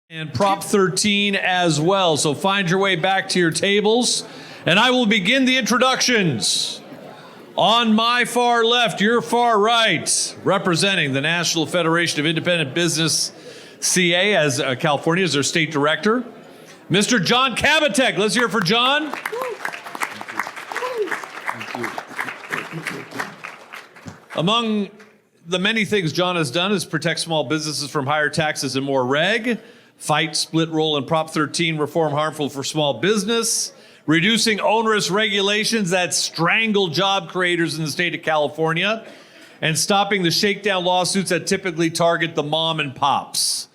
And Prop 13 as well. So find your way back to your tables. And I will begin the introductions. On my far left, your far right, representing the National Federation of Independent Business, CA, as California, as their state director, Mr. John Kabatek. Let's hear it for John. Among the many things John has done is protect small businesses from higher taxes and more reg, fight split roll and Prop 13 reform harmful for small business, reducing onerous regulations that strangle job creators in the state of California, and stopping the shakedown lawsuits that typically target the mom and pops.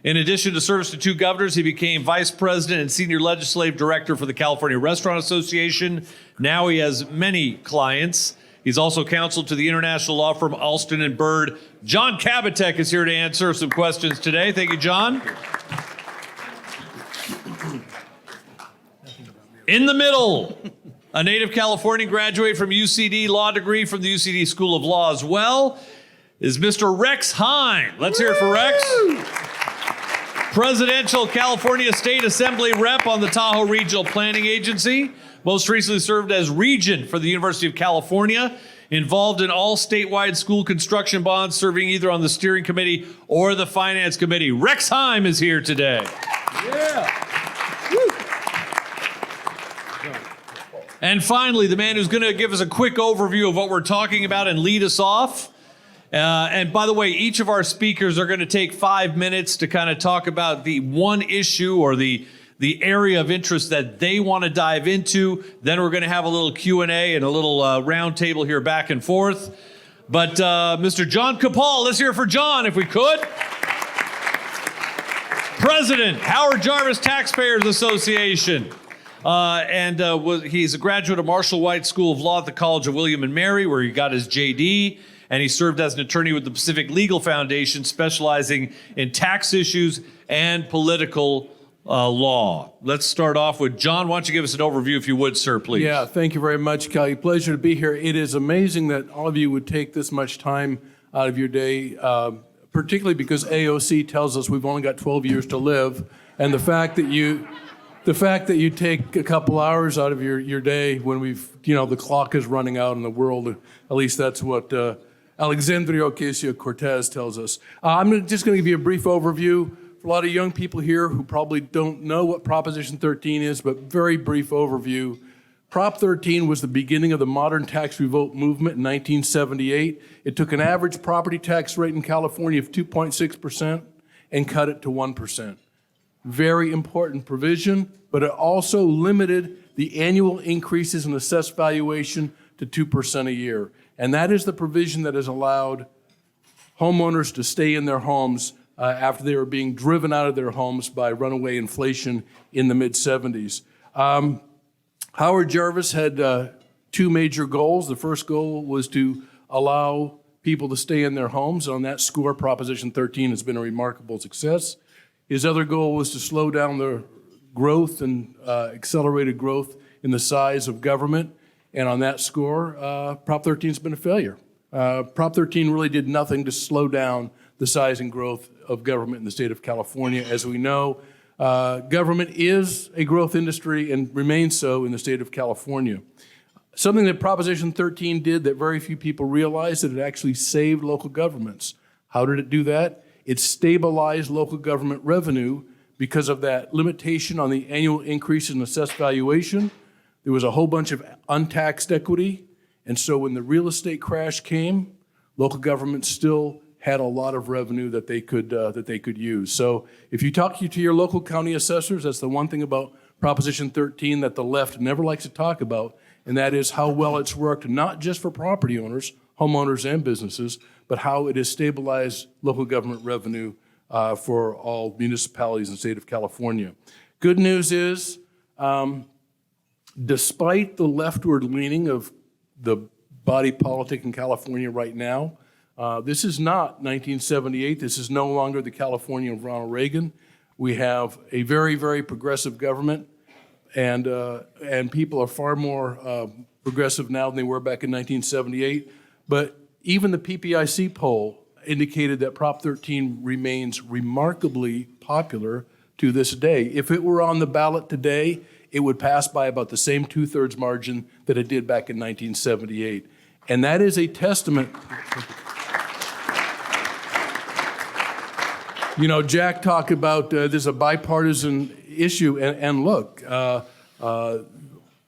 In addition to service to two governors, he became vice president and senior legislative director for the California Restaurant Association. Now he has many clients. He's also counsel to the international law firm Alston and Bird. John Kabatek is here to answer some questions today. Thank you, John. In the middle, a native Californian graduate from UCD, law degree from the UCD School of Law as well, is Mr. Rex Hine. Let's hear it for Rex. Presidential California State Assembly rep on the Tahoe Regional Planning Agency. Most recently served as regent for the University of California. Involved in all statewide school construction bonds, serving either on the steering committee or the finance committee. Rex Hine is here today. Yeah. And finally, the man who's going to give us a quick overview of what we're talking about and lead us off. And by the way, each of our speakers are going to take 5 minutes to kind of talk about the one issue or the area of interest that they want to dive into. Then we're going to have a little Q&A and a little round table here back and forth. But Mr. John Capal, let's hear it for John, if we could. President, Howard Jarvis Taxpayers Association. He's a graduate of Marshall White School of Law at the College of William and Mary, where he got his JD, and he served as an attorney with the Pacific Legal Foundation, specializing in tax issues and political law. Let's start off with John. Why don't you give us an overview, if you would, sir, please? Yeah, thank you very much, Kelly. Pleasure to be here. It is amazing that all of you would take this much time out of your day, particularly because AOC tells us we've only got 12 years to live, and the fact that you take a couple hours out of your day when the clock is running out in the world, at least that's what Alexandria Ocasio-Cortez tells us. I'm just going to give you a brief overview for a lot of young people here who probably don't know what Proposition 13 is, but very brief overview. Prop 13 was the beginning of the modern tax revolt movement in 1978. It took an average property tax rate in California of 2.6% and cut it to 1%. Very important provision, but it also limited the annual increases in assessed valuation to 2% a year. And that is the provision that has allowed homeowners to stay in their homes after they were being driven out of their homes by runaway inflation in the mid-'70s. Howard Jarvis had two major goals. The first goal was to allow people to stay in their homes. On that score, Proposition 13 has been a remarkable success. His other goal was to slow down the growth and accelerated growth in the size of government. And on that score, Prop 13 has been a failure. Prop 13 really did nothing to slow down the size and growth of government in the state of California. As we know, government is a growth industry and remains so in the state of California. Something that Proposition 13 did that very few people realize, that it actually saved local governments. How did it do that? It stabilized local government revenue because of that limitation on the annual increase in assessed valuation. There was a whole bunch of untaxed equity, and so when the real estate crash came, local governments still had a lot of revenue that they could use. So if you talk to your local county assessors, that's the one thing about Proposition 13 that the left never likes to talk about, and that is how well it's worked, not just for property owners, homeowners, and businesses, but how it has stabilized local government revenue for all municipalities in the state of California. Good news is, despite the leftward leaning of the body politic in California right now, this is not 1978. This is no longer the California of Ronald Reagan. We have a very, very progressive government, and people are far more progressive now than they were back in 1978. But even the PPIC poll indicated that Prop 13 remains remarkably popular to this day. If it were on the ballot today, it would pass by about the same 2/3 margin that it did back in 1978. And that is a testament. You know, Jack talked about there's a bipartisan issue, and look,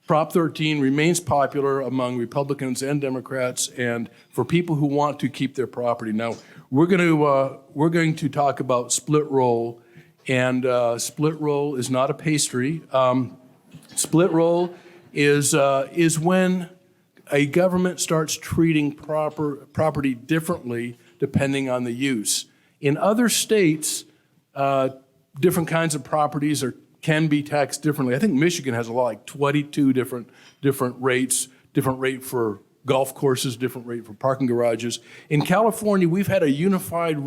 Prop 13 remains popular among Republicans and Democrats, and for people who want to keep their property. Now, we're going to talk about split roll, and split roll is not a pastry. Split roll is when a government starts treating property differently depending on the use. In other states, different kinds of properties can be taxed differently. I think Michigan has a law like 22 different rates, different rate for golf courses, different rate for parking garages. In California, we've had a unified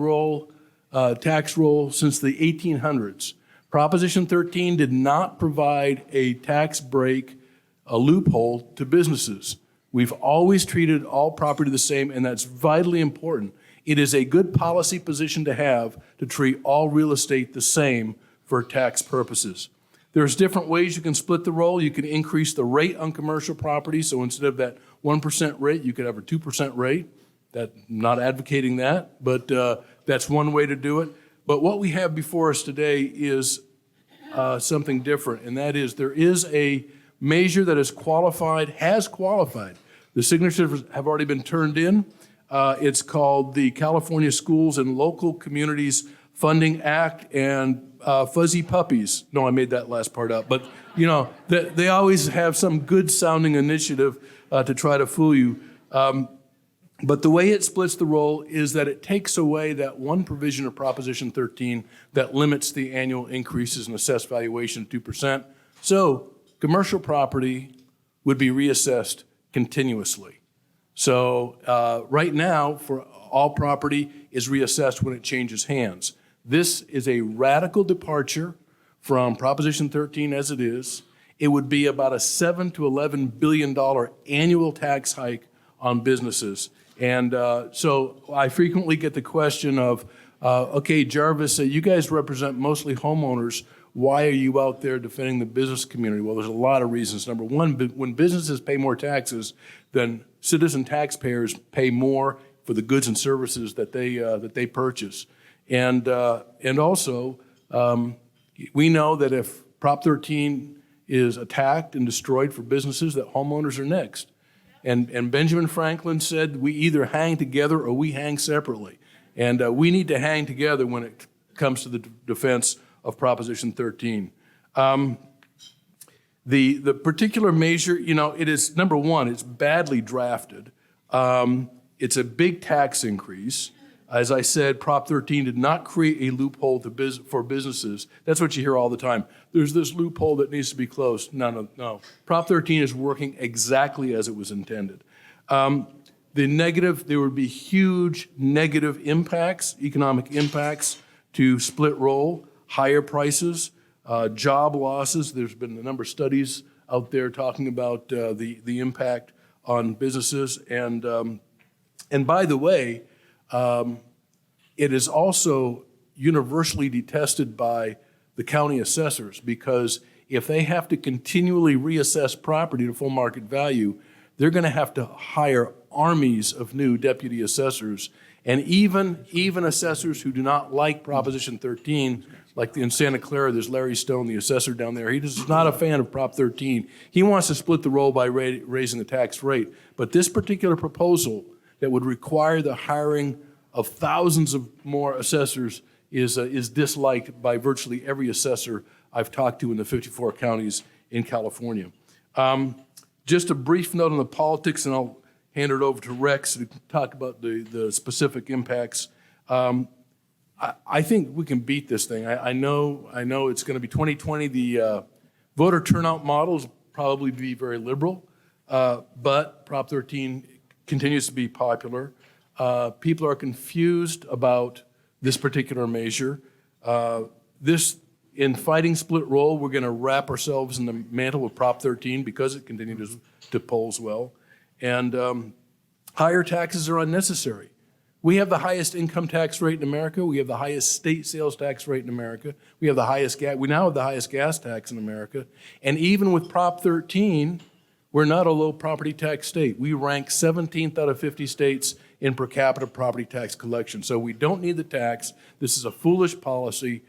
tax roll since the 1800s. Proposition 13 did not provide a tax break, a loophole to businesses. We've always treated all property the same, and that's vitally important. It is a good policy position to have to treat all real estate the same for tax purposes. There's different ways you can split the roll. You can increase the rate on commercial property, so instead of that 1% rate, you could have a 2% rate. Not advocating that, but that's one way to do it. But what we have before us today is something different, and that is there is a measure that has qualified. The signatures have already been turned in. It's called the California Schools and Local Communities Funding Act, and fuzzy puppies. No, I made that last part up. But, you know, they always have some good-sounding initiative to try to fool you. But the way it splits the roll is that it takes away that one provision of Proposition 13 that limits the annual increases in assessed valuation to 2%. So commercial property would be reassessed continuously. So right now, for all property is reassessed when it changes hands. This is a radical departure from Proposition 13 as it is. It would be about a $7 to $11 billion annual tax hike on businesses. And so I frequently get the question of, okay, Jarvis, you guys represent mostly homeowners. Why are you out there defending the business community? Well, there's a lot of reasons. Number one, when businesses pay more taxes, then citizen taxpayers pay more for the goods and services that they purchase. And also, we know that if Prop 13 is attacked and destroyed for businesses, that homeowners are next. And Benjamin Franklin said, we either hang together or we hang separately. And we need to hang together when it comes to the defense of Proposition 13. The particular measure, you know, it is, number one, it's badly drafted. It's a big tax increase. As I said, Prop 13 did not create a loophole for businesses. That's what you hear all the time. There's this loophole that needs to be closed. No. Prop 13 is working exactly as it was intended. There would be huge negative impacts, economic impacts to split roll, higher prices, job losses. There's been a number of studies out there talking about the impact on businesses. And by the way, it is also universally detested by the county assessors, because if they have to continually reassess property to full market value, they're going to have to hire armies of new deputy assessors. And even assessors who do not like Proposition 13, like in Santa Clara, there's Larry Stone, the assessor down there. He is not a fan of Prop 13. He wants to split the roll by raising the tax rate. But this particular proposal that would require the hiring of thousands of more assessors is disliked by virtually every assessor I've talked to in the 54 counties in California. Just a brief note on the politics, and I'll hand it over to Rex to talk about the specific impacts. I think we can beat this thing. I know it's going to be 2020. The voter turnout models probably be very liberal, but Prop 13 continues to be popular. People are confused about this particular measure. In fighting split roll, we're going to wrap ourselves in the mantle of Prop 13 because it continues to polls well. And higher taxes are unnecessary. We have the highest income tax rate in America. We have the highest state sales tax rate in America. We have the highest we now have the highest gas tax in America. And even with Prop 13, we're not a low property tax state. We rank 17th out of 50 states in per capita property tax collection. So we don't need the tax. This is a foolish policy.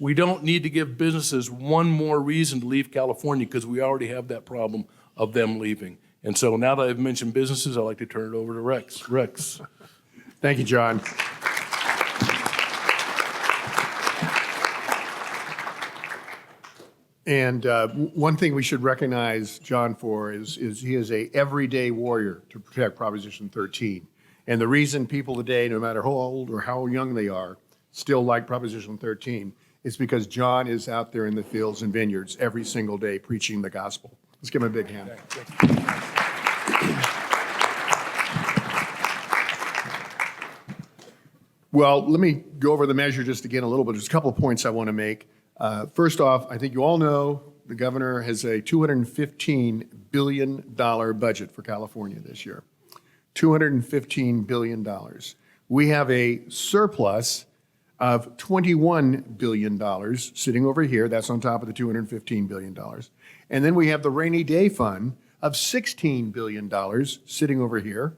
We don't need to give businesses one more reason to leave California because we already have that problem of them leaving. And so now that I've mentioned businesses, I'd like to turn it over to Rex. Rex. Thank you, John. And one thing we should recognize John for is he is a everyday warrior to protect Proposition 13. And the reason people today, no matter how old or how young they are, still like Proposition 13 is because John is out there in the fields and vineyards every single day preaching the gospel. Let's give him a big hand. Well, let me go over the measure just again a little bit. There's a couple of points I want to make. First off, I think you all know the governor has a $215 billion budget for California this year. $215 billion. We have a surplus of $21 billion sitting over here. That's on top of the $215 billion. And then we have the rainy day fund of $16 billion sitting over here.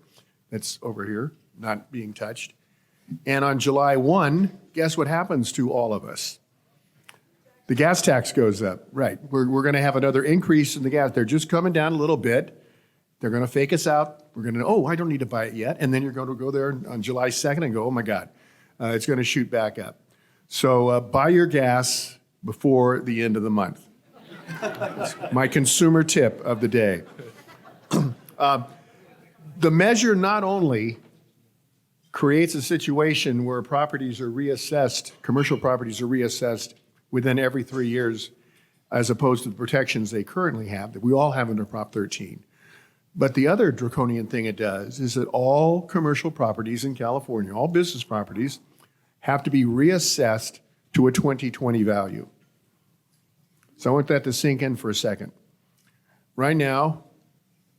That's over here, not being touched. And on July 1, guess what happens to all of us? The gas tax goes up. Right. We're going to have another increase in the gas. They're just coming down a little bit. They're going to fake us out. We're going to, oh, I don't need to buy it yet. And then you're going to go there on July 2nd and go, oh my God, it's going to shoot back up. So buy your gas before the end of the month. My consumer tip of the day. The measure not only creates a situation where properties are reassessed, commercial properties are reassessed within every 3 years, as opposed to the protections they currently have, that we all have under Prop 13. But the other draconian thing it does is that all commercial properties in California, all business properties, have to be reassessed to a 2020 value. So I want that to sink in for a second. Right now,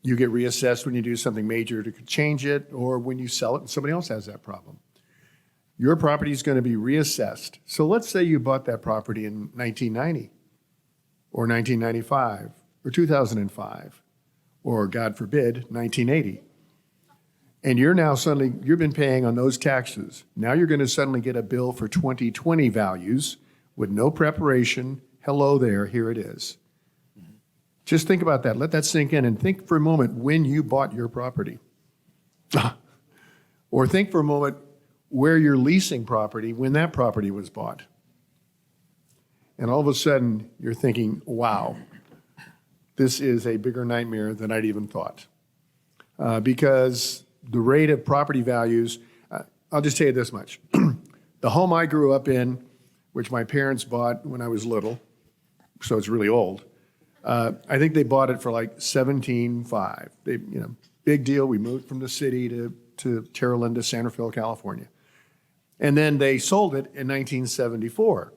you get reassessed when you do something major to change it, or when you sell it and somebody else has that problem. Your property is going to be reassessed. So let's say you bought that property in 1990, or 1995, or 2005, or God forbid, 1980. And you're now suddenly, you've been paying on those taxes. Now you're going to suddenly get a bill for 2020 values with no preparation. Hello there, here it is. Just think about that. Let that sink in and think for a moment when you bought your property. Or think for a moment where you're leasing property when that property was bought. And all of a sudden you're thinking, wow, this is a bigger nightmare than I'd even thought. Because the rate of property values, I'll just tell you this much. The home I grew up in, which my parents bought when I was little, so it's really old, I think they bought it for like $17,500. They, big deal. We moved from the city to Terra Linda, San Rafael, California. And then they sold it in 1974.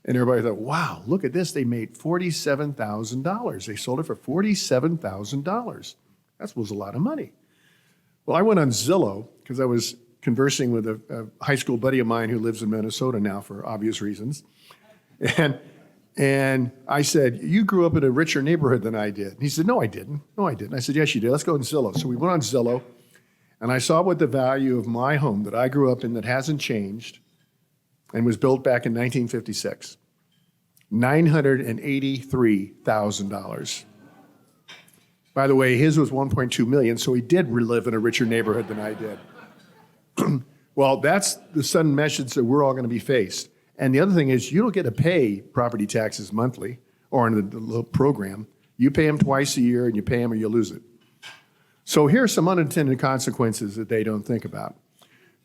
And everybody thought, wow, look at this. They made $47,000. They sold it for $47,000. That was a lot of money. Well, I went on Zillow because I was conversing with a high school buddy of mine who lives in Minnesota now for obvious reasons. And I said, you grew up in a richer neighborhood than I did. And he said, no, I didn't. No, I didn't. I said, yes, you did. Let's go on Zillow. So we went on Zillow, and I saw what the value of my home that I grew up in that hasn't changed and was built back in 1956, $983,000. By the way, his was $1.2 million, so he did live in a richer neighborhood than I did. Well, that's the sudden message that we're all going to be faced. And the other thing is you don't get to pay property taxes monthly or in the little program. You pay them twice a year, and you pay them or you lose it. So here are some unintended consequences that they don't think about.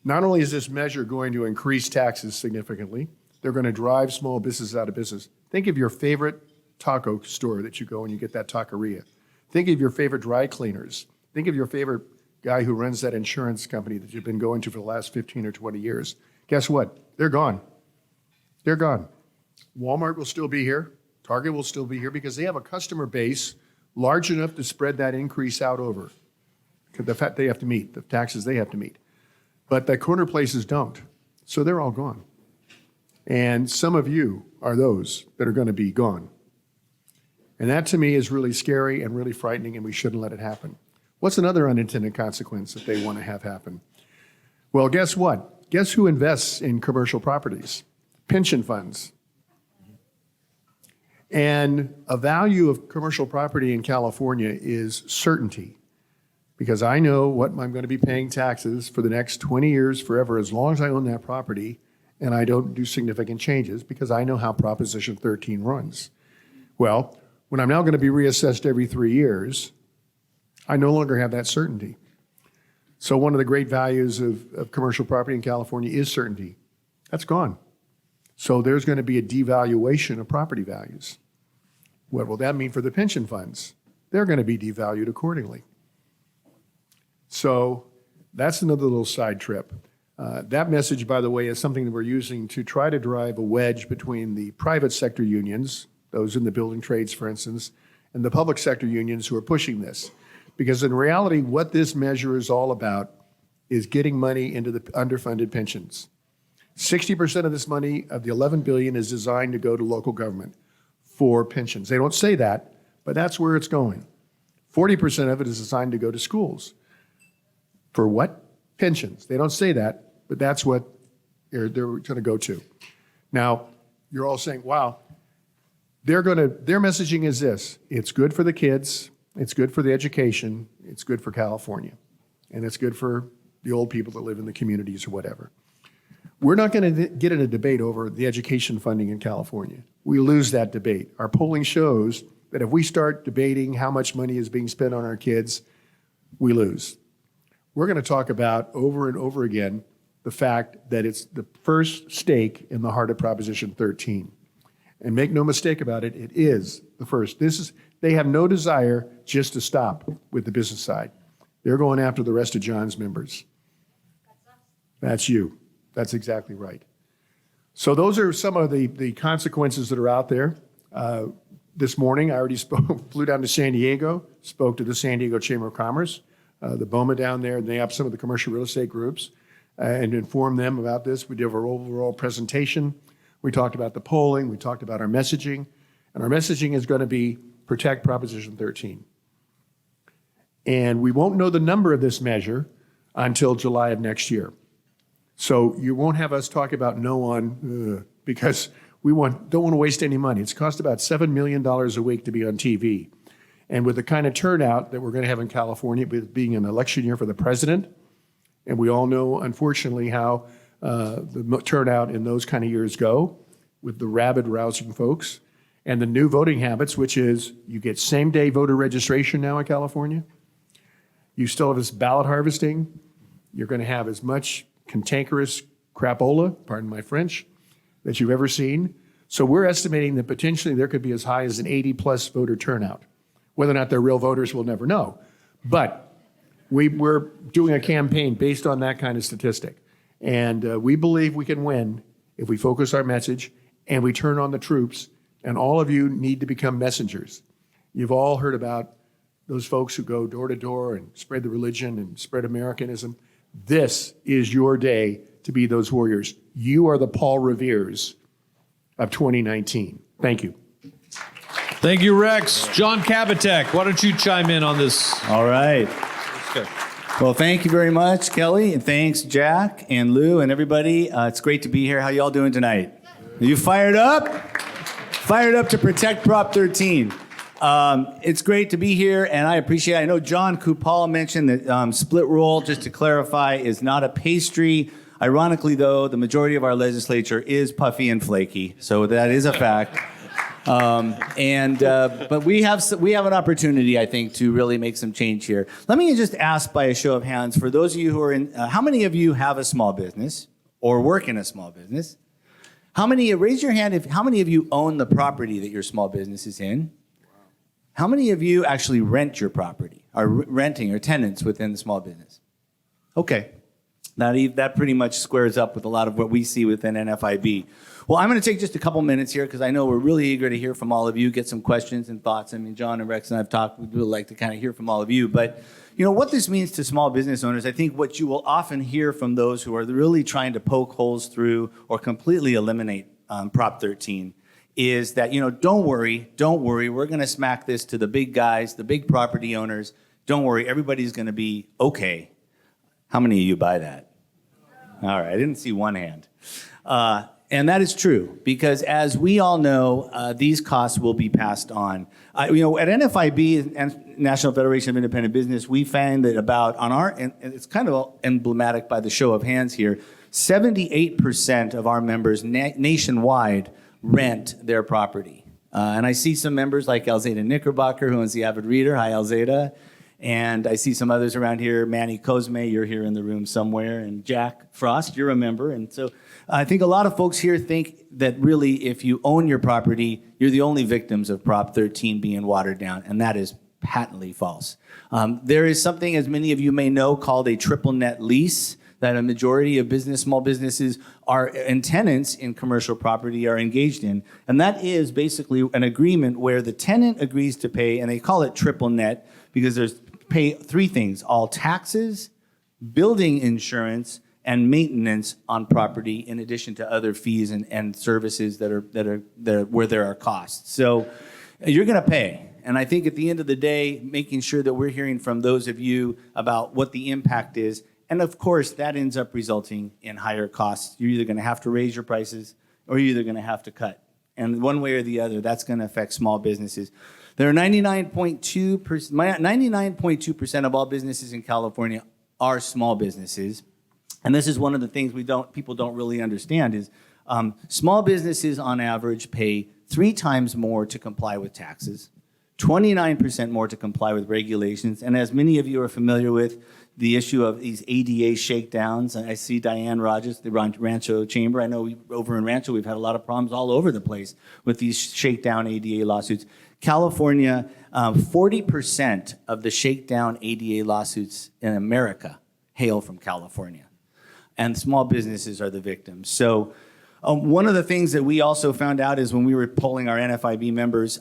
Not only is this measure going to increase taxes significantly, they're going to drive small businesses out of business. Think of your favorite taco store that you go and you get that taqueria. Think of your favorite dry cleaners. Think of your favorite guy who runs that insurance company that you've been going to for the last 15 or 20 years. Guess what? They're gone. They're gone. Walmart will still be here. Target will still be here because they have a customer base large enough to spread that increase out over. The fact they have to meet, the taxes they have to meet. But the corner places don't. So they're all gone. And some of you are those that are going to be gone. And that to me is really scary and really frightening, and we shouldn't let it happen. What's another unintended consequence that they want to have happen? Well, guess what? Guess who invests in commercial properties? Pension funds. And a value of commercial property in California is certainty. Because I know what I'm going to be paying taxes for the next 20 years, forever, as long as I own that property, and I don't do significant changes, because I know how Proposition 13 runs. Well, when I'm now going to be reassessed every 3 years, I no longer have that certainty. So one of the great values of commercial property in California is certainty. That's gone. So there's going to be a devaluation of property values. What will that mean for the pension funds? They're going to be devalued accordingly. So that's another little side trip. That message, by the way, is something that we're using to try to drive a wedge between the private sector unions, those in the building trades, for instance, and the public sector unions who are pushing this. Because in reality, what this measure is all about is getting money into the underfunded pensions. 60% of this money, of the $11 billion, is designed to go to local government for pensions. They don't say that, but that's where it's going. 40% of it is designed to go to schools. For what? Pensions. They don't say that, but that's what they're going to go to. Now, you're all saying, wow, their messaging is this: it's good for the kids, it's good for the education, it's good for California, and it's good for the old people that live in the communities or whatever. We're not going to get in a debate over the education funding in California. We lose that debate. Our polling shows that if we start debating how much money is being spent on our kids, we lose. We're going to talk about over and over again the fact that it's the first stake in the heart of Proposition 13. And make no mistake about it, it is the first. They have no desire just to stop with the business side. They're going after the rest of John's members. That's you. That's exactly right. So those are some of the consequences that are out there. This morning, I already flew down to San Diego, spoke to the San Diego Chamber of Commerce, the BOMA down there, and they have some of the commercial real estate groups, and informed them about this. We did our overall presentation. We talked about the polling. We talked about our messaging. And our messaging is going to be protect Proposition 13. And we won't know the number of this measure until July of next year. So you won't have us talk about no on, because don't want to waste any money. It's cost about $7 million a week to be on TV. And with the kind of turnout that we're going to have in California, with being an election year for the president, and we all know, unfortunately, how the turnout in those kind of years go with the rabid rousing folks, and the new voting habits, which is you get same-day voter registration now in California. You still have this ballot harvesting. You're going to have as much cantankerous crapola, pardon my French, that you've ever seen. So we're estimating that potentially there could be as high as an 80-plus voter turnout. Whether or not they're real voters, we'll never know. But we're doing a campaign based on that kind of statistic. And we believe we can win if we focus our message and we turn on the troops. And all of you need to become messengers. You've all heard about those folks who go door to door and spread the religion and spread Americanism. This is your day to be those warriors. You are the Paul Reveres of 2019. Thank you. Thank you, Rex. John Kabatek, why don't you chime in on this? All right. Okay. Well, thank you very much, Kelly, and thanks, Jack and Lou and everybody. It's great to be here. How y'all doing tonight? Are you fired up? Fired up to protect Prop 13. It's great to be here, and I appreciate it. I know John Kupal mentioned that split roll, just to clarify, is not a pastry. Ironically, though, the majority of our legislature is puffy and flaky, so that is a fact. But we have an opportunity, I think, to really make some change here. Let me just ask by a show of hands, for those of you who are in, how many of you have a small business or work in a small business? Raise your hand how many of you own the property that your small business is in? How many of you actually rent your property, are renting or tenants within the small business? Okay. That pretty much squares up with a lot of what we see within NFIB. Well, I'm going to take just a couple minutes here because I know we're really eager to hear from all of you, get some questions and thoughts. I mean, John and Rex and I've talked. We'd really like to kind of hear from all of you. But, what this means to small business owners, I think what you will often hear from those who are really trying to poke holes through or completely eliminate Prop 13 is that, don't worry. We're going to smack this to the big guys, the big property owners. Don't worry. Everybody's going to be okay. How many of you buy that? All right. I didn't see one hand. And that is true because, as we all know, these costs will be passed on. At NFIB and National Federation of Independent Business, we find that and it's kind of emblematic by the show of hands here, 78% of our members nationwide rent their property. And I see some members like Alzada Knickerbocker, who is the avid reader. Hi, Alzada. And I see some others around here. Manny Cosme, you're here in the room somewhere. And Jack Frost, you're a member. And so I think a lot of folks here think that really if you own your property, you're the only victims of Prop 13 being watered down. And that is patently false. There is something, as many of you may know, called a triple net lease that a majority of small businesses and tenants in commercial property are engaged in. And that is basically an agreement where the tenant agrees to pay, and they call it triple net because there's pay three things: all taxes, building insurance, and maintenance on property, in addition to other fees and services that are where there are costs. So you're going to pay. And I think at the end of the day, making sure that we're hearing from those of you about what the impact is. And of course, that ends up resulting in higher costs. You're either going to have to raise your prices or you're either going to have to cut. And one way or the other, that's going to affect small businesses. There are 99.2% of all businesses in California are small businesses. And this is one of the things people don't really understand is small businesses on average pay 3 times more to comply with taxes, 29% more to comply with regulations. And as many of you are familiar with, the issue of these ADA shakedowns. I see Diane Rogers, the Rancho Chamber. I know over in Rancho, we've had a lot of problems all over the place with these shakedown ADA lawsuits. California, 40% of the shakedown ADA lawsuits in America hail from California. And small businesses are the victims. So one of the things that we also found out is when we were polling our NFIB members,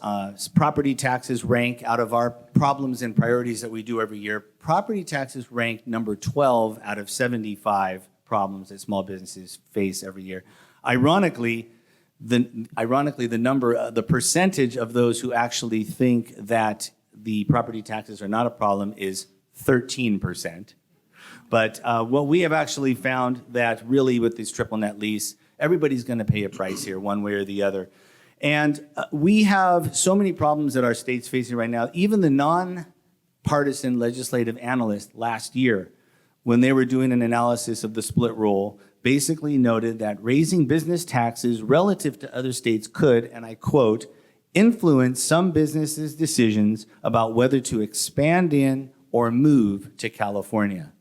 property taxes rank out of our problems and priorities that we do every year. Property taxes rank number 12 out of 75 problems that small businesses face every year. Ironically, the percentage of those who actually think that the property taxes are not a problem is 13%. But what we have actually found that really with this triple net lease, everybody's going to pay a price here one way or the other. And we have so many problems that our state's facing right now. Even the nonpartisan legislative analyst last year, when they were doing an analysis of the split roll, basically noted that raising business taxes relative to other states could, and I quote, influence some businesses' decisions about whether to expand in or move to California.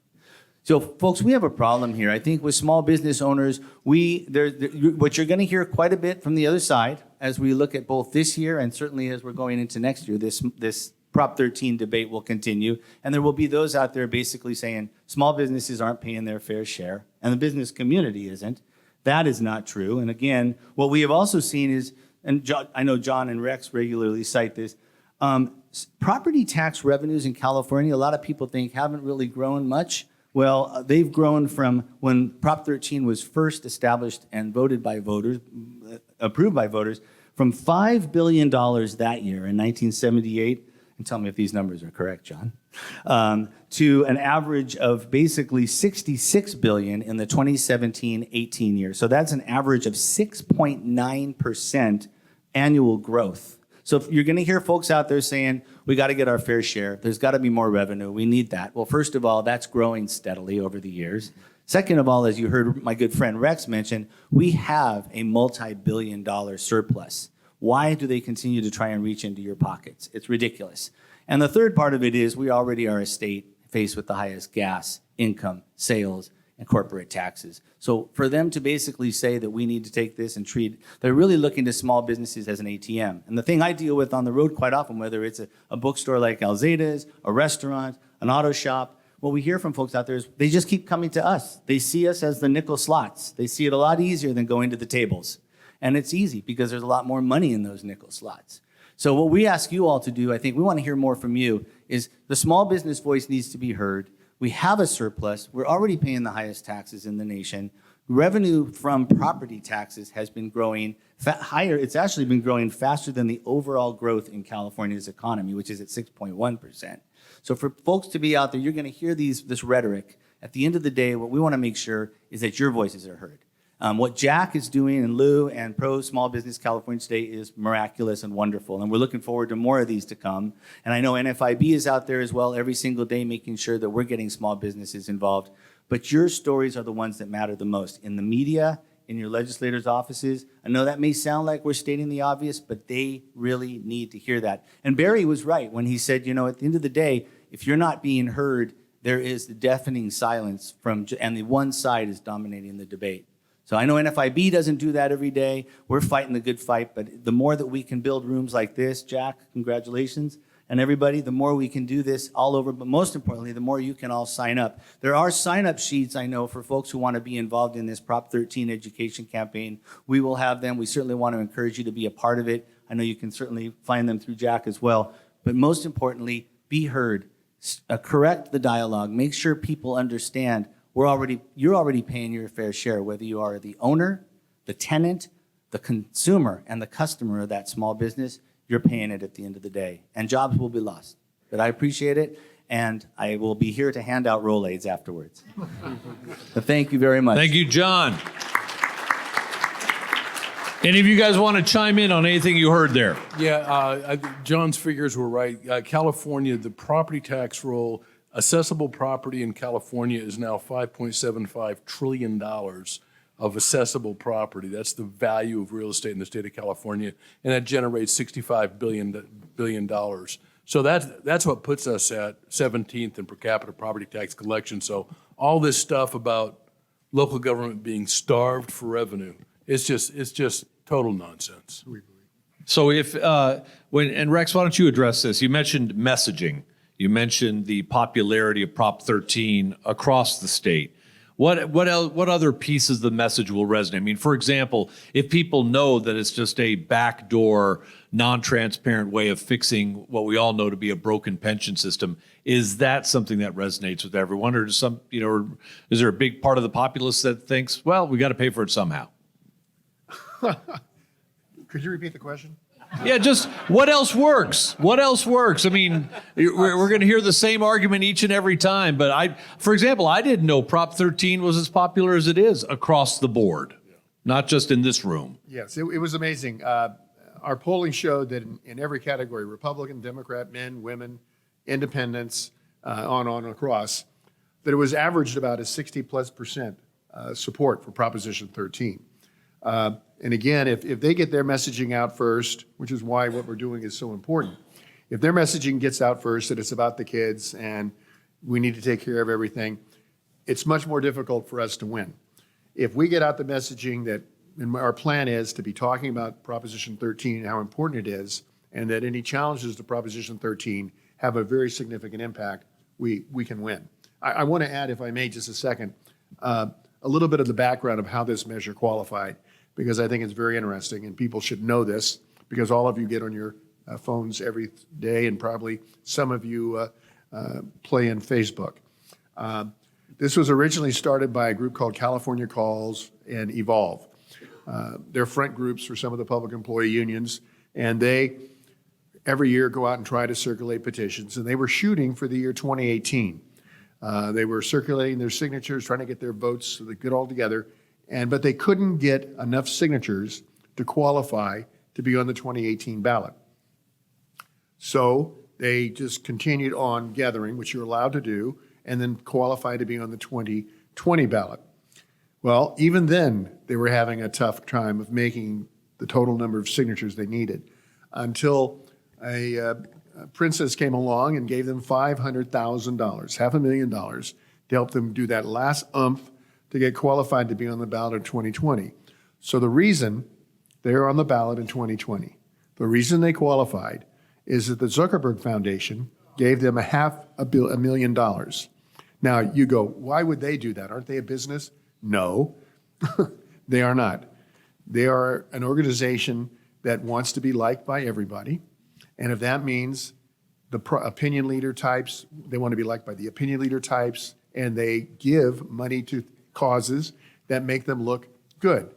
So, folks, we have a problem here. I think with small business owners, what you're going to hear quite a bit from the other side as we look at both this year and certainly as we're going into next year, this Prop 13 debate will continue. And there will be those out there basically saying small businesses aren't paying their fair share and the business community isn't. That is not true. And again, what we have also seen is, and I know John and Rex regularly cite this, property tax revenues in California, a lot of people think haven't really grown much. Well, they've grown from when Prop 13 was first established and voted by voters, approved by voters, from $5 billion that year in 1978, and tell me if these numbers are correct, John, to an average of basically $66 billion in the 2017-18 year. So that's an average of 6.9% annual growth. So if you're going to hear folks out there saying, we got to get our fair share, there's got to be more revenue, we need that. Well, first of all, that's growing steadily over the years. Second of all, as you heard my good friend Rex mention, we have a multi-billion-dollar surplus. Why do they continue to try and reach into your pockets? It's ridiculous. And the third part of it is we already are a state faced with the highest gas, income, sales, and corporate taxes. So for them to basically say that we need to take this and treat, they're really looking to small businesses as an ATM. And the thing I deal with on the road quite often, whether it's a bookstore like Alzada's, a restaurant, an auto shop, what we hear from folks out there is they just keep coming to us. They see us as the nickel slots. They see it a lot easier than going to the tables. And it's easy because there's a lot more money in those nickel slots. So what we ask you all to do, I think we want to hear more from you, is the small business voice needs to be heard. We have a surplus. We're already paying the highest taxes in the nation. Revenue from property taxes has been growing higher. It's actually been growing faster than the overall growth in California's economy, which is at 6.1%. So for folks to be out there, you're going to hear this rhetoric. At the end of the day, what we want to make sure is that your voices are heard. What Jack is doing and Lou and Pro Small Business California today is miraculous and wonderful. And we're looking forward to more of these to come. And I know NFIB is out there as well every single day making sure that we're getting small businesses involved. But your stories are the ones that matter the most. In the media, in your legislators' offices, I know that may sound like we're stating the obvious, but they really need to hear that. And Barry was right when he said, at the end of the day, if you're not being heard, there is the deafening silence and the one side is dominating the debate. So I know NFIB doesn't do that every day. We're fighting the good fight, but the more that we can build rooms like this, Jack, congratulations, and everybody, the more we can do this all over, but most importantly, the more you can all sign up. There are sign-up sheets, I know, for folks who want to be involved in this Prop 13 education campaign. We will have them. We certainly want to encourage you to be a part of it. I know you can certainly find them through Jack as well. But most importantly, be heard. Correct the dialogue. Make sure people understand you're already paying your fair share, whether you are the owner, the tenant, the consumer, and the customer of that small business. You're paying it at the end of the day, and jobs will be lost. But I appreciate it, and I will be here to hand out Rolaids afterwards. So thank you very much. Thank you, John. Any of you guys want to chime in on anything you heard there? Yeah, John's figures were right. California, the property tax roll, assessable property in California is now $5.75 trillion of assessable property. That's the value of real estate in the state of California, and that generates $65 billion. So that's what puts us at 17th in per capita property tax collection. So all this stuff about local government being starved for revenue, it's just total nonsense. So and Rex, why don't you address this? You mentioned messaging. You mentioned the popularity of Prop 13 across the state. What other pieces of the message will resonate? I mean, for example, if people know that it's just a backdoor, non-transparent way of fixing what we all know to be a broken pension system, is that something that resonates with everyone, or is there a big part of the populace that thinks, well, we got to pay for it somehow? Could you repeat the question? Yeah, just what else works? What else works? I mean, we're going to hear the same argument each and every time. But for example, I didn't know Prop 13 was as popular as it is across the board, not just in this room. Yes, it was amazing. Our polling showed that in every category, Republican, Democrat, men, women, independents, on across, that it was averaged about a 60+% support for Proposition 13. And again, if they get their messaging out first, which is why what we're doing is so important, if their messaging gets out first that it's about the kids and we need to take care of everything, it's much more difficult for us to win. If we get out the messaging that, and our plan is to be talking about Proposition 13 and how important it is, and that any challenges to Proposition 13 have a very significant impact, we can win. I want to add, if I may, just a second, a little bit of the background of how this measure qualified, because I think it's very interesting and people should know this, because all of you get on your phones every day and probably some of you play in Facebook. This was originally started by a group called California Calls and Evolve. They're front groups for some of the public employee unions, and they every year go out and try to circulate petitions, and they were shooting for the year 2018. They were circulating their signatures, trying to get their votes so they could all together, but they couldn't get enough signatures to qualify to be on the 2018 ballot. So they just continued on gathering, which you're allowed to do, and then qualify to be on the 2020 ballot. Well, even then, they were having a tough time of making the total number of signatures they needed, until a princess came along and gave them $500,000, $500,000, to help them do that last umph to get qualified to be on the ballot in 2020. So the reason they're on the ballot in 2020, the reason they qualified, is that the Zuckerberg Foundation gave them $500,000. Now, you go, why would they do that? Aren't they a business? No, they are not. They are an organization that wants to be liked by everybody. And if that means the opinion leader types, they want to be liked by the opinion leader types, and they give money to causes that make them look good.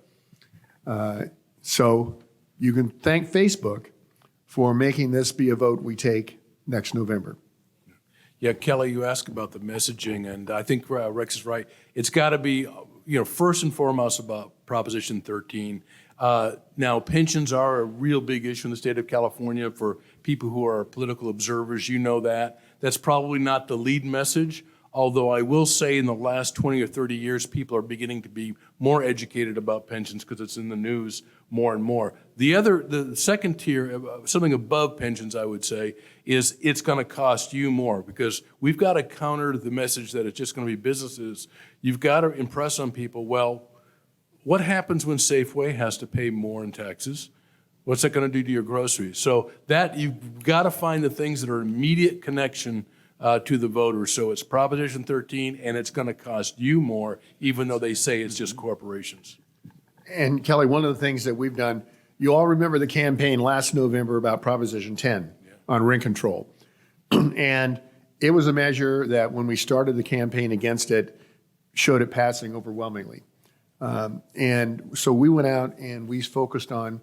So you can thank Facebook for making this be a vote we take next November. Yeah, Kelly, you asked about the messaging, and I think Rex is right. It's got to be, first and foremost about Proposition 13. Now, pensions are a real big issue in the state of California for people who are political observers. You know that. That's probably not the lead message, although I will say in the last 20 or 30 years, people are beginning to be more educated about pensions because it's in the news more and more. The second tier, something above pensions, I would say, is it's going to cost you more because we've got to counter the message that it's just going to be businesses. You've got to impress on people, well, what happens when Safeway has to pay more in taxes? What's that going to do to your groceries? So that you've got to find the things that are immediate connection to the voters. So it's Proposition 13, and it's going to cost you more, even though they say it's just corporations. And Kelly, one of the things that we've done, you all remember the campaign last November about Proposition 10 on rent control. And it was a measure that when we started the campaign against it, showed it passing overwhelmingly. And so we went out and we focused on,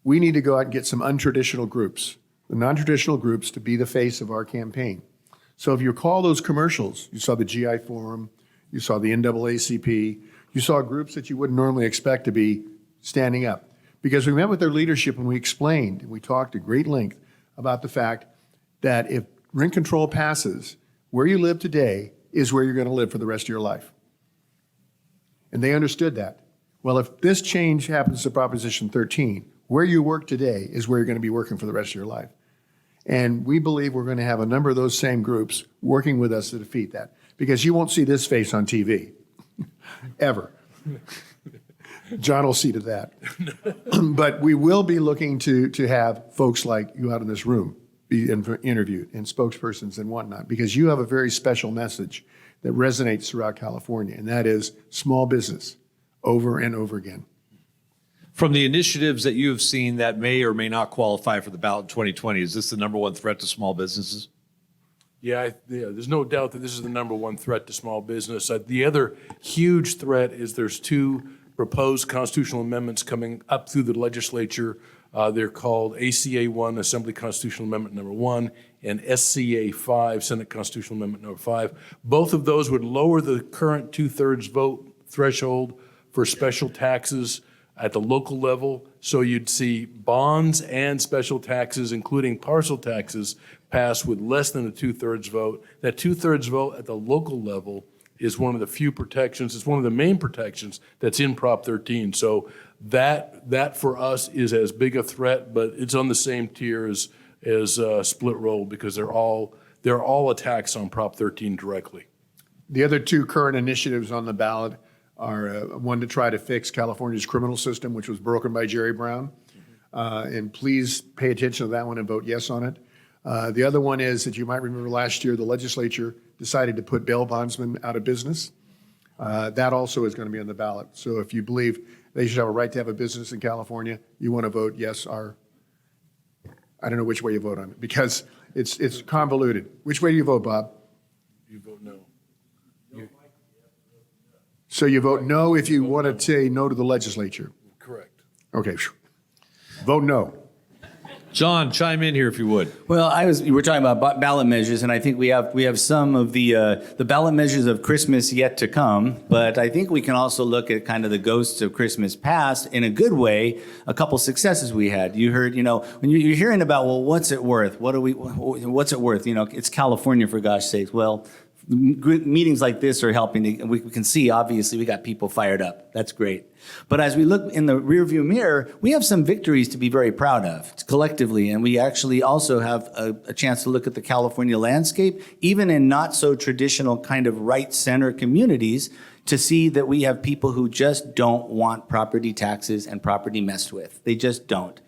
we need to go out and get some untraditional groups, the non-traditional groups, to be the face of our campaign. So if you recall those commercials, you saw the GI Forum, you saw the NAACP, you saw groups that you wouldn't normally expect to be standing up. Because we met with their leadership and we explained, and we talked at great length about the fact that if rent control passes, where you live today is where you're going to live for the rest of your life. And they understood that. Well, if this change happens to Proposition 13, where you work today is where you're going to be working for the rest of your life. And we believe we're going to have a number of those same groups working with us to defeat that. Because you won't see this face on TV, ever. John will see to that. But we will be looking to have folks like you out in this room be interviewed and spokespersons and whatnot, because you have a very special message that resonates throughout California, and that is small business over and over again. From the initiatives that you have seen that may or may not qualify for the ballot in 2020, is this the number one threat to small businesses? Yeah, there's no doubt that this is the number one threat to small business. The other huge threat is there's two proposed constitutional amendments coming up through the legislature. They're called ACA 1, Assembly Constitutional Amendment number 1, and SCA 5, Senate Constitutional Amendment number 5. Both of those would lower the current 2/3 vote threshold for special taxes at the local level. So you'd see bonds and special taxes, including parcel taxes, pass with less than a 2/3 vote. That 2/3 vote at the local level is one of the few protections. It's one of the main protections that's in Prop 13. So that for us is as big a threat, but it's on the same tier as split roll because they're all attacks on Prop 13 directly. The other two current initiatives on the ballot are one to try to fix California's criminal system, which was broken by Jerry Brown. And please pay attention to that one and vote yes on it. The other one is that you might remember last year, the legislature decided to put bail bondsmen out of business. That also is going to be on the ballot. So if you believe they should have a right to have a business in California, you want to vote yes or I don't know which way you vote on it because it's convoluted. Which way do you vote, Bob? You vote no. So you vote no if you want to say no to the legislature. Correct. Okay. Vote no. John, chime in here if you would. Well, we're talking about ballot measures, and I think we have some of the ballot measures of Christmas yet to come. But I think we can also look at kind of the ghosts of Christmas past in a good way. A couple successes we had. You heard, when you're hearing about, well, what's it worth? What's it worth? It's California for gosh sakes. Well, meetings like this are helping. We can see, obviously, we got people fired up. That's great. But as we look in the rearview mirror, we have some victories to be very proud of collectively. And we actually also have a chance to look at the California landscape, even in not so traditional kind of right center communities. to see that we have people who just don't want property taxes and property messed with. They just don't.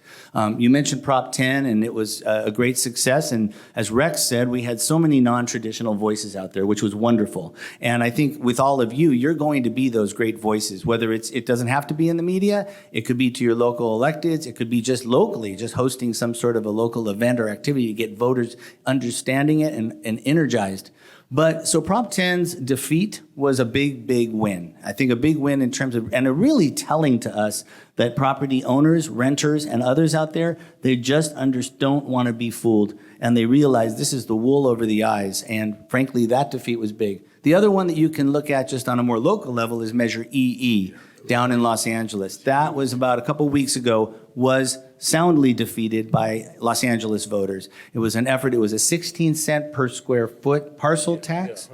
You mentioned Prop 10, and it was a great success. And as Rex said, we had so many non-traditional voices out there, which was wonderful. And I think with all of you, you're going to be those great voices, whether it doesn't have to be in the media, it could be to your local electeds, it could be just locally, just hosting some sort of a local event or activity to get voters understanding it and energized. But so Prop 10's defeat was a big, big win. I think a big win in terms of, and a really telling to us that property owners, renters, and others out there, they just don't want to be fooled. And they realize this is the wool over the eyes. And frankly, that defeat was big. The other one that you can look at just on a more local level is Measure EE down in Los Angeles. That was about a couple weeks ago, was soundly defeated by Los Angeles voters. It was an effort. It was a 16-cent per square foot parcel tax.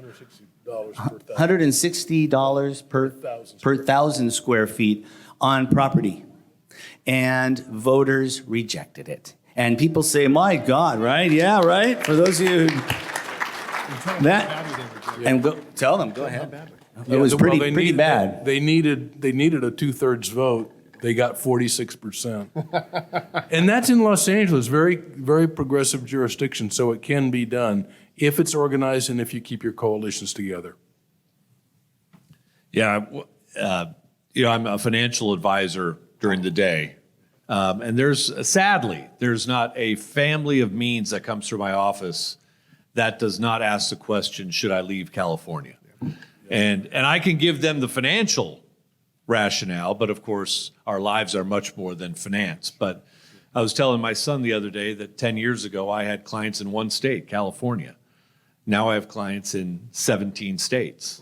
$160 per thousand square feet on property. And voters rejected it. And people say, my God, right? Yeah, right? For those of you who... And go, tell them, go ahead. It was pretty bad. They needed a 2/3 vote. They got 46%. And that's in Los Angeles, very, very progressive jurisdiction, so it can be done if it's organized and if you keep your coalitions together. Yeah, I'm a financial advisor during the day. And sadly, there's not a family of means that comes through my office that does not ask the question, should I leave California? And I can give them the financial rationale, but of course, our lives are much more than finance. But I was telling my son the other day that 10 years ago, I had clients in one state, California. Now I have clients in 17 states.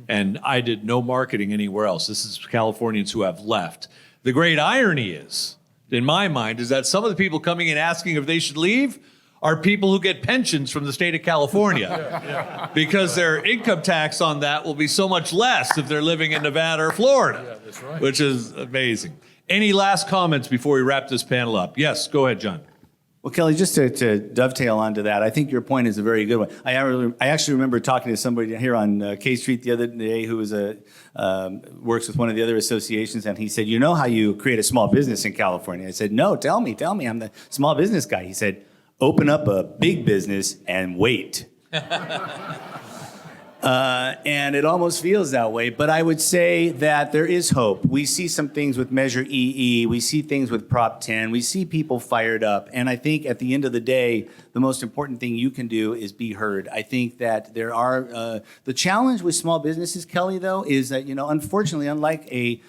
And I did no marketing anywhere else. This is Californians who have left. The great irony is, in my mind, is that some of the people coming in asking if they should leave are people who get pensions from the state of California, because their income tax on that will be so much less if they're living in Nevada or Florida, that's right. Which is amazing. Any last comments before we wrap this panel up? Yes, go ahead, John. Well, Kelly, just to dovetail onto that, I think your point is a very good one. I actually remember talking to somebody here on K Street the other day who was works with one of the other associations, and he said, you know how you create a small business in California? I said, no, tell me, I'm the small business guy. He said, open up a big business and wait. And it almost feels that way, but I would say that there is hope. We see some things with Measure EE, we see things with Prop 10, we see people fired up, and I think at the end of the day, the most important thing you can do is be heard. I think that there are, the challenge with small businesses, Kelly, though, is that, unfortunately, unlike a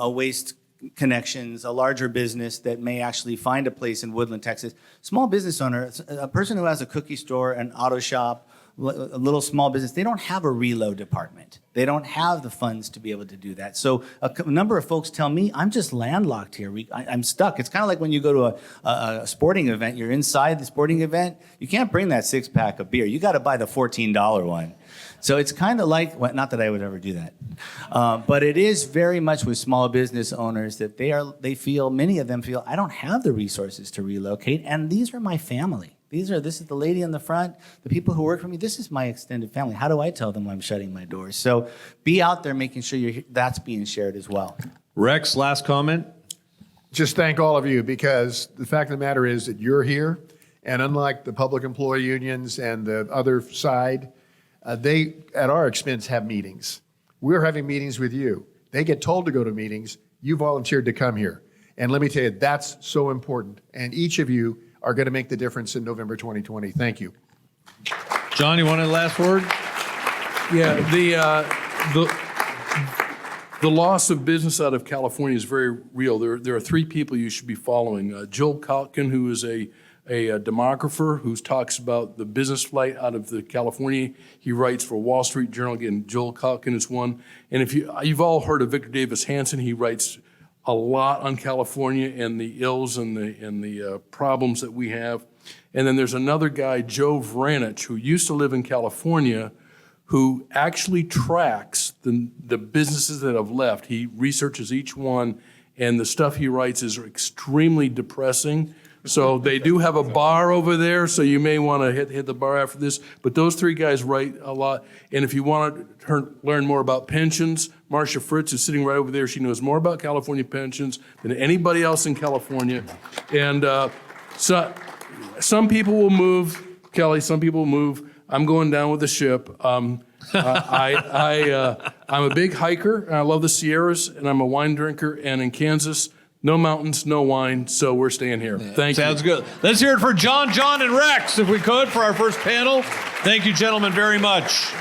Waste Connections, a larger business that may actually find a place in Woodland, Texas, small business owner, a person who has a cookie store, an auto shop, a little small business, they don't have a reload department. They don't have the funds to be able to do that. So a number of folks tell me, I'm just landlocked here. I'm stuck. It's kind of like when you go to a sporting event, you're inside the sporting event, you can't bring that 6-pack of beer. You got to buy the $14 one. So it's kind of like, well, not that I would ever do that, but it is very much with small business owners that many of them feel, I don't have the resources to relocate, and these are my family. This is the lady in the front, the people who work for me, this is my extended family. How do I tell them I'm shutting my doors? So be out there making sure that's being shared as well. Rex, last comment? Just thank all of you, because the fact of the matter is that you're here, and unlike the public employee unions and the other side, they, at our expense, have meetings. We're having meetings with you. They get told to go to meetings. You volunteered to come here. And let me tell you, that's so important. And each of you are going to make the difference in November 2020. Thank you. John, you want a last word? Yeah, the loss of business out of California is very real. There are three people you should be following. Joel Kalkin, who is a demographer who talks about the business flight out of California. He writes for Wall Street Journal. Again, Joel Kalkin is one. And if you've all heard of Victor Davis Hanson, he writes a lot on California and the ills and the problems that we have. And then there's another guy, Joe Vranich, who used to live in California, who actually tracks the businesses that have left. He researches each one, and the stuff he writes is extremely depressing. So they do have a bar over there, so you may want to hit the bar after this. But those three guys write a lot. And if you want to learn more about pensions, Marcia Fritz is sitting right over there. She knows more about California pensions than anybody else in California. And so some people will move, Kelly, some people will move. I'm going down with the ship. I'm a big hiker, and I love the Sierras, and I'm a wine drinker. And in Kansas, no mountains, no wine, so we're staying here. Thank you. Sounds good. Let's hear it for John, and Rex, if we could, for our first panel. Thank you, gentlemen, very much.